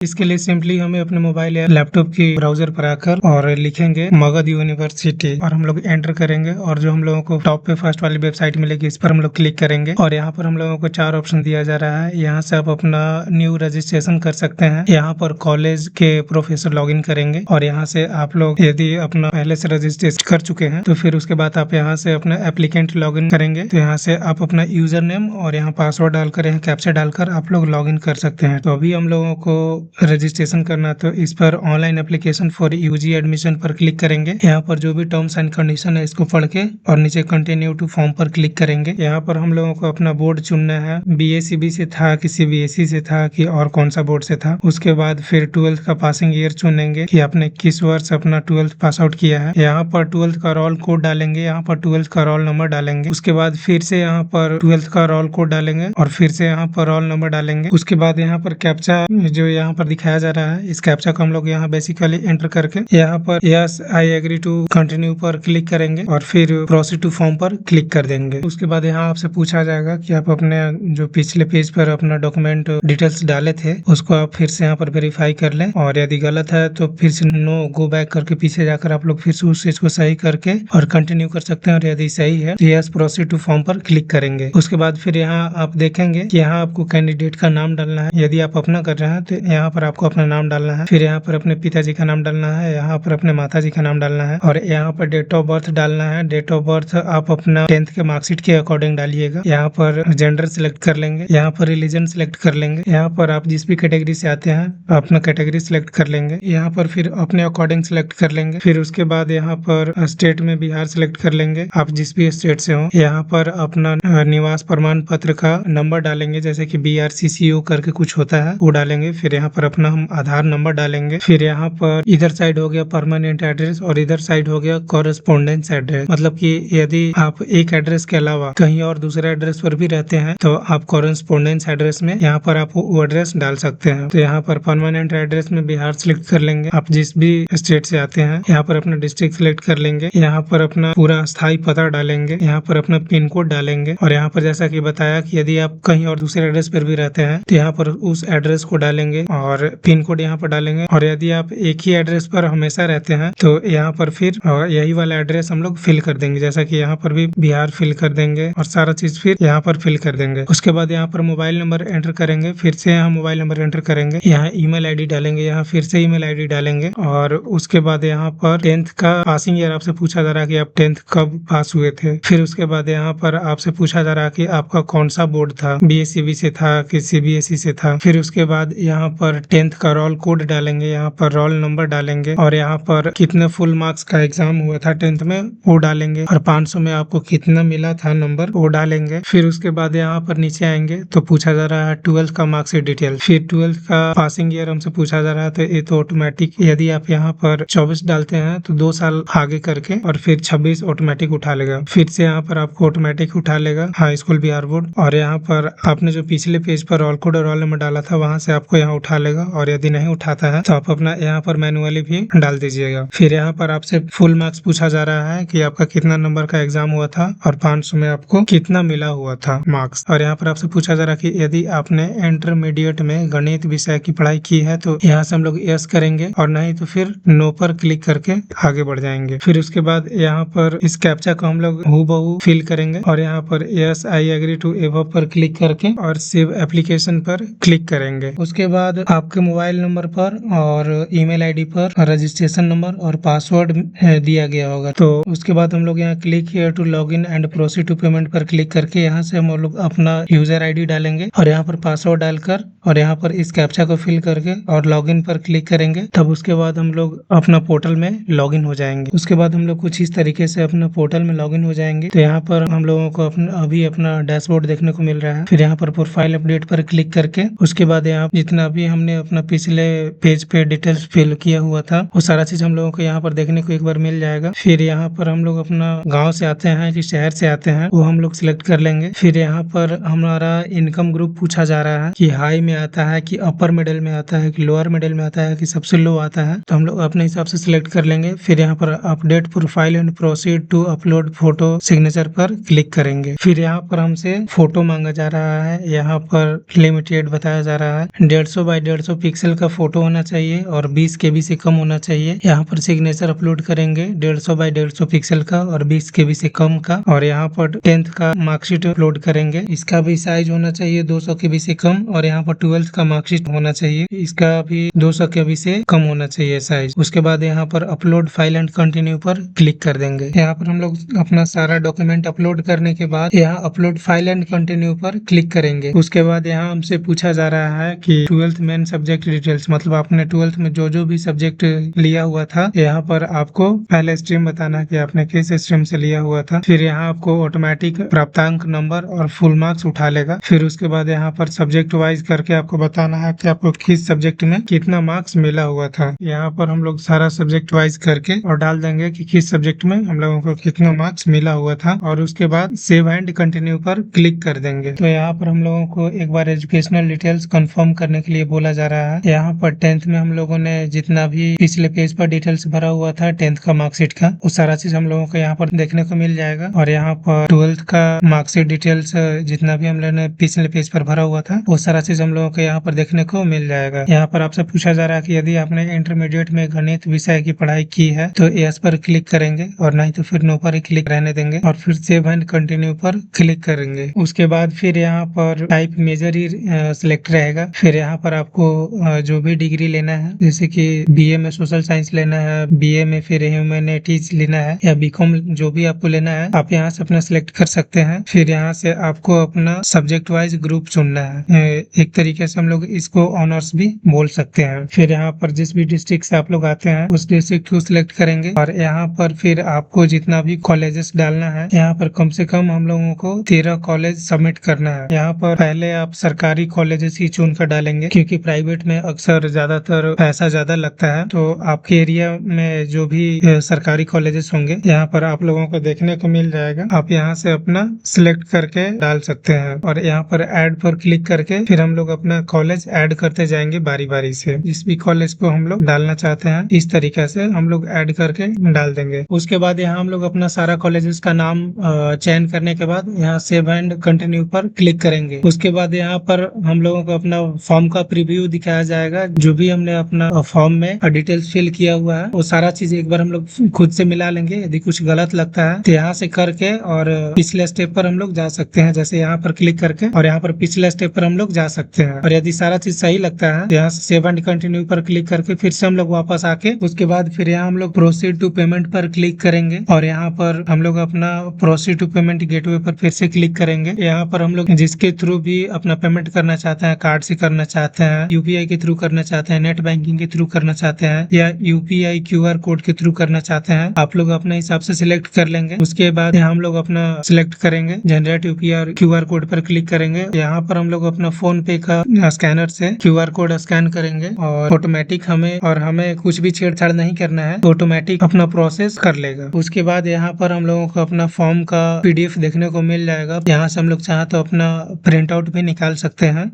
इसके लिए सिंपली हमें अपने मोबाइल या लैपटॉप की ब्राउजर पर आकर और लिखेंगे मगध यूनिवर्सिटी और हम लोग एंटर करेंगे और जो हम लोगों को टॉप पे फर्स्ट वाली वेबसाइट मिलेगी इस पर हम लोग क्लिक करेंगे और यहाँ पर हम लोगों को 4 ऑप्शन दिया जा रहा है। यहाँ से आप अपना न्यू रजिस्ट्रेशन कर सकते हैं। यहाँ पर कॉलेज के प्रोफेसर लॉगिन करेंगे और यहाँ से आप लोग यदि अपना पहले से रजिस्ट्रेशन कर चुके हैं तो फिर उसके बाद आप यहाँ से अपना एप्लीकेंट लॉगिन करेंगे। तो यहाँ से आप अपना यूजर नेम और यहाँ पासवर्ड डालकर यहाँ कैप्चा डालकर आप लोग लॉगिन कर सकते हैं। तो अभी हम लोगों को रजिस्ट्रेशन करना तो इस पर online application for UG admission पर क्लिक करेंगे। यहाँ पर जो भी टर्म्स एंड कंडीशन है इसको पढ़ के और नीचे कंटिन्यू टू फॉर्म पर क्लिक करेंगे। यहाँ पर हम लोगों को अपना बोर्ड चुनना है, बीएसीबी से था कि सीबीएसई से था कि और कौन सा बोर्ड से था। उसके बाद फिर 12th का पासिंग ईयर चुनेंगे कि आपने किस वर्ष अपना 12th पास आउट किया है। यहाँ पर 12th का रोल कोड डालेंगे, यहाँ पर 12th का रोल नंबर डालेंगे। उसके बाद फिर से यहाँ पर 12th का रोल कोड डालेंगे और फिर से यहाँ पर रोल नंबर डालेंगे। उसके बाद यहाँ पर कैप्चा जो यहाँ पर दिखाया जा रहा है इस कैप्चा को हम लोग यहाँ बेसिकली एंटर करके यहाँ पर yes I agree to continue पर क्लिक करेंगे और फिर प्रोसीड टू फॉर्म पर क्लिक कर देंगे। उसके बाद यहाँ आपसे पूछा जाएगा कि आप अपने जो पिछले पेज पर अपना डॉक्यूमेंट डिटेल्स डाले थे उसको आप फिर से यहाँ पर वेरीफाई कर लें और यदि गलत है तो फिर से नो गो बैक करके पीछे जाकर आप लोग फिर से उस चीज को सही करके और कंटिन्यू कर सकते हैं और यदि सही है तो यस प्रोसीड टू फॉर्म पर क्लिक करेंगे। उसके बाद फिर यहाँ आप देखेंगे कि यहाँ आपको कैंडिडेट का नाम डालना है। यदि आप अपना कर रहे हैं तो यहाँ पर आपको अपना नाम डालना है, फिर यहाँ पर अपने पिताजी का नाम डालना है, यहाँ पर अपने माताजी का नाम डालना है और यहाँ पर डेट ऑफ बर्थ डालना है। डेट ऑफ बर्थ आप अपना 10th के मार्कशीट के अकॉर्डिंग डालिएगा। यहाँ पर जेंडर सिलेक्ट कर लेंगे, यहाँ पर रिलीजन सिलेक्ट कर लेंगे, यहाँ पर आप जिस भी कैटेगरी से आते हैं अपना कैटेगरी सिलेक्ट कर लेंगे, यहाँ पर फिर अपने अकॉर्डिंग सिलेक्ट कर लेंगे। फिर उसके बाद यहाँ पर स्टेट में बिहार सिलेक्ट कर लेंगे, आप जिस भी स्टेट से हो। यहाँ पर अपना निवास प्रमाण पत्र का नंबर डालेंगे, जैसे कि BRCCO करके कुछ होता है वो डालेंगे। फिर यहाँ पर अपना हम आधार नंबर डालेंगे। फिर यहाँ पर इधर साइड हो गया परमानेंट एड्रेस और इधर साइड हो गया कॉरेस्पोंडेंस एड्रेस, मतलब कि यदि आप एक एड्रेस के अलावा कहीं और दूसरे एड्रेस पर भी रहते हैं तो आप कॉरेस्पोंडेंस एड्रेस में यहाँ पर आप वो एड्रेस डाल सकते हैं। तो यहाँ पर परमानेंट एड्रेस में बिहार सिलेक्ट कर लेंगे, आप जिस भी स्टेट से आते हैं। यहाँ पर अपना डिस्ट्रिक्ट सिलेक्ट कर लेंगे, यहाँ पर अपना पूरा स्थायी पता डालेंगे, यहाँ पर अपना पिन कोड डालेंगे और यहाँ पर जैसा कि बताया कि यदि आप कहीं और दूसरे एड्रेस पर भी रहते हैं तो यहाँ पर उस एड्रेस को डालेंगे और पिन कोड यहाँ पर डालेंगे। और यदि आप एक ही एड्रेस पर हमेशा रहते हैं तो यहाँ पर फिर यही वाला एड्रेस हम लोग फिल कर देंगे, जैसा कि यहाँ पर भी बिहार फिल कर देंगे और सारा चीज फिर यहाँ पर फिल कर देंगे। उसके बाद यहाँ पर मोबाइल नंबर एंटर करेंगे, फिर से यहाँ मोबाइल नंबर एंटर करेंगे, यहाँ ईमेल आईडी डालेंगे, यहाँ फिर से ईमेल आईडी डालेंगे और उसके बाद यहाँ पर 10th का पासिंग ईयर आपसे पूछा जा रहा है कि आप 10th कब पास हुए थे। फिर उसके बाद यहाँ पर आपसे पूछा जा रहा है कि आपका कौन सा बोर्ड था, BSCB से था कि CBSE से था। फिर उसके बाद यहाँ पर 10th का रोल कोड डालेंगे, यहाँ पर रोल नंबर डालेंगे और यहाँ पर कितने फुल मार्क्स का एग्जाम हुआ था 10th में वो डालेंगे और 500 में आपको कितना मिला था नंबर वो डालेंगे। फिर उसके बाद यहाँ पर नीचे आएंगे तो पूछा जा रहा है 12th का मार्क्स डिटेल, फिर 12th का पासिंग ईयर हमसे पूछा जा रहा है तो ये तो ऑटोमेटिक, यदि आप यहाँ पर 24 डालते हैं तो 2 साल आगे करके और फिर 26 ऑटोमेटिक उठा लेगा। फिर से यहाँ पर आपको ऑटोमेटिक उठा लेगा हाई स्कूल बिहार बोर्ड और यहाँ पर आपने जो पिछले पेज पर रोल कोड और रोल नंबर डाला था वहां से आपको यहाँ उठा लेगा और यदि नहीं उठाता है तो आप अपना यहाँ पर मैनुअली भी डाल दीजिएगा। फिर यहाँ पर आपसे फुल मार्क्स पूछा जा रहा है कि आपका कितना नंबर का एग्जाम हुआ था और 500 में आपको कितना मिला हुआ था मार्क्स। और यहाँ पर आपसे पूछा जा रहा है कि यदि आपने इंटरमीडिएट में गणित विषय की पढ़ाई की है तो यहाँ से हम लोग यस करेंगे और नहीं तो फिर नो पर क्लिक करके आगे बढ़ जाएंगे। फिर उसके बाद यहाँ पर इस कैप्चा को हम लोग हूबहू फिल करेंगे और यहाँ पर yes I agree to above पर क्लिक करके और सेव एप्लीकेशन पर क्लिक करेंगे। उसके बाद आपके मोबाइल नंबर पर और ईमेल आईडी पर रजिस्ट्रेशन नंबर और पासवर्ड दिया गया होगा। तो उसके बाद हम लोग यहाँ click here to login and proceed to payment पर क्लिक करके यहाँ से हम लोग अपना यूजर आईडी डालेंगे और यहाँ पर पासवर्ड डालकर और यहाँ पर इस कैप्चा को फिल करके और लॉगिन पर क्लिक करेंगे। तब उसके बाद हम लोग अपना पोर्टल में लॉगिन हो जाएंगे। उसके बाद हम लोग कुछ इस तरीके से अपना पोर्टल में लॉगिन हो जाएंगे। तो यहाँ पर हम लोगों को अभी अपना डैशबोर्ड देखने को मिल रहा है। फिर यहाँ पर प्रोफाइल अपडेट पर क्लिक करके उसके बाद यहाँ जितना भी हमने अपना पिछले पेज पे डिटेल्स फिल किया हुआ था वो सारा चीज हम लोगों को यहाँ पर देखने को एक बार मिल जाएगा। फिर यहाँ पर हम लोग अपना गांव से आते हैं कि शहर से आते हैं वो हम लोग सिलेक्ट कर लेंगे। फिर यहाँ पर हमारा इनकम ग्रुप पूछा जा रहा है कि हाई में आता है कि अपर मिडिल में आता है कि लोअर मिडिल में आता है कि सबसे लो आता है, तो हम लोग अपने हिसाब से सिलेक्ट कर लेंगे। फिर यहाँ पर update profile and proceed to upload photo signature पर क्लिक करेंगे। फिर यहाँ पर हमसे फोटो मांगा जा रहा है, यहाँ पर लिमिटेड बताया जा रहा है 150 बाई 150 पिक्सल का फोटो होना चाहिए और 20 केबी से कम होना चाहिए। यहाँ पर सिग्नेचर अपलोड करेंगे 150 बाई 150 पिक्सल का और 20 केबी से कम का। और यहाँ पर 10th का मार्कशीट अपलोड करेंगे, इसका भी साइज होना चाहिए 200 केबी से कम। और यहाँ पर 12th का मार्कशीट होना चाहिए, इसका भी 200 केबी से कम होना चाहिए साइज। उसके बाद यहाँ पर अपलोड फाइल एंड कंटिन्यू पर क्लिक कर देंगे। यहाँ पर हम लोग अपना सारा डॉक्यूमेंट अपलोड करने के बाद यहाँ अपलोड फाइल एंड कंटिन्यू पर क्लिक करेंगे। उसके बाद यहाँ हमसे पूछा जा रहा है कि 12th मेन सब्जेक्ट डिटेल्स, मतलब आपने 12th में जो भी सब्जेक्ट लिया हुआ था, यहाँ पर आपको पहले स्ट्रीम बताना है कि आपने किस स्ट्रीम से लिया हुआ था। फिर यहाँ आपको ऑटोमेटिक प्राप्तांक नंबर और फुल मार्क्स उठा लेगा। फिर उसके बाद यहाँ पर सब्जेक्ट वाइज करके आपको बताना है कि आपको किस सब्जेक्ट में कितना मार्क्स मिला हुआ था। यहाँ पर हम लोग सारा सब्जेक्ट वाइज करके और डाल देंगे कि किस सब्जेक्ट में हम लोगों को कितना मार्क्स मिला हुआ था। और उसके बाद सेव एंड कंटिन्यू पर क्लिक कर देंगे। तो यहाँ पर हम लोगों को एक बार एजुकेशनल डिटेल्स कंफर्म करने के लिए बोला जा रहा है। यहाँ पर 10th में हम लोगों ने जितना भी पिछले पेज पर डिटेल्स भरा हुआ था 10th का मार्कशीट का, वो सारा चीज हम लोगों को यहाँ पर देखने को मिल जाएगा। और यहाँ पर 12th का मार्कशीट डिटेल्स जितना भी हम लोगों ने पिछले पेज पर भरा हुआ था, वो सारा चीज हम लोगों को यहाँ पर देखने को मिल जाएगा। यहाँ पर आपसे पूछा जा रहा है कि यदि आपने इंटरमीडिएट में गणित विषय की पढ़ाई की है तो यस पर क्लिक करेंगे, और नहीं तो फिर नो पर ही क्लिक रहने देंगे और फिर सेव एंड कंटिन्यू पर क्लिक करेंगे। उसके बाद फिर यहाँ पर टाइप मेजर ही सिलेक्ट रहेगा। फिर यहाँ पर आपको जो भी डिग्री लेना है, जैसे कि बीए में सोशल साइंस लेना है, बीए में फिर ह्यूमैनिटीज लेना है, या बीकॉम जो भी आपको लेना है आप यहाँ से अपना सिलेक्ट कर सकते हैं। फिर यहाँ से आपको अपना सब्जेक्ट वाइज ग्रुप चुनना है। एक तरीके से हम लोग इसको ऑनर्स भी बोल सकते हैं। फिर यहाँ पर जिस भी डिस्ट्रिक्ट से आप लोग आते हैं उस डिस्ट्रिक्ट को सिलेक्ट करेंगे। और यहाँ पर फिर आपको जितना भी कॉलेजेस डालना है, यहाँ पर कम से कम हम लोगों को 13 कॉलेज सबमिट करना है। यहाँ पर पहले आप सरकारी कॉलेजेस ही चुन कर डालेंगे, क्योंकि प्राइवेट में अक्सर ज्यादातर पैसा ज्यादा लगता है। तो आपके एरिया में जो भी सरकारी कॉलेजेस होंगे यहाँ पर आप लोगों को देखने को मिल जाएगा। आप यहाँ से अपना सिलेक्ट करके डाल सकते हैं। और यहाँ पर ऐड पर क्लिक करके फिर हम लोग अपना कॉलेज ऐड करते जाएंगे बारी बारी से। जिस भी कॉलेज को हम लोग डालना चाहते हैं इस तरीके से हम लोग ऐड करके डाल देंगे। उसके बाद यहाँ हम लोग अपना सारा कॉलेजेस का नाम चयन करने के बाद यहाँ सेव एंड कंटिन्यू पर क्लिक करेंगे। उसके बाद यहाँ पर हम लोगों को अपना फॉर्म का प्रीव्यू दिखाया जाएगा। जो भी हमने अपना फॉर्म में डिटेल्स फिल किया हुआ है वो सारा चीज एक बार हम लोग खुद से मिला लेंगे। यदि कुछ गलत लगता है तो यहाँ से करके और पिछले स्टेप पर हम लोग जा सकते हैं, जैसे यहाँ पर क्लिक करके और यहाँ पर पिछले स्टेप पर हम लोग जा सकते हैं। और यदि सारा चीज सही लगता है तो यहाँ से सेव एंड कंटिन्यू पर क्लिक करके फिर से हम लोग वापस आके उसके बाद फिर यहाँ हम लोग प्रोसीड टू पेमेंट पर क्लिक करेंगे। और यहाँ पर हम लोग अपना प्रोसीड टू पेमेंट गेटवे पर फिर से क्लिक करेंगे। यहाँ पर हम लोग जिसके थ्रू भी अपना पेमेंट करना चाहते हैं, कार्ड से करना चाहते हैं, यूपीआई के थ्रू करना चाहते हैं, नेट बैंकिंग के थ्रू करना चाहते हैं, या यूपीआई क्यूआर कोड के थ्रू करना चाहते हैं, आप लोग अपने हिसाब से सिलेक्ट कर लेंगे। उसके बाद यहाँ हम लोग अपना सिलेक्ट करेंगे जनरेट यूपीआई क्यूआर कोड पर क्लिक करेंगे। यहाँ पर हम लोग अपना फोन पे का स्कैनर से क्यूआर कोड स्कैन करेंगे और ऑटोमेटिक हमें कुछ भी छेड़छाड़ नहीं करना है, ऑटोमेटिक अपना प्रोसेस कर लेगा। उसके बाद यहाँ पर हम लोगों को अपना फॉर्म का पीडीएफ देखने को मिल जाएगा। यहाँ से हम लोग चाहे तो अपना प्रिंट आउट भी निकाल सकते हैं।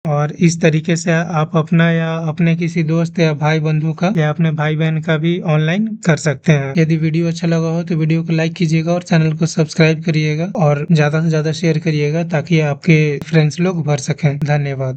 और इस तरीके से आप अपना या अपने किसी दोस्त या भाई बंधु का या अपने भाई बहन का भी ऑनलाइन कर सकते हैं। यदि वीडियो अच्छा लगा हो तो वीडियो को लाइक कीजिएगा और चैनल को सब्सक्राइब करिएगा और ज्यादा से ज्यादा शेयर करिएगा ताकि आपके फ्रेंड्स लोग भर सकें। धन्यवाद।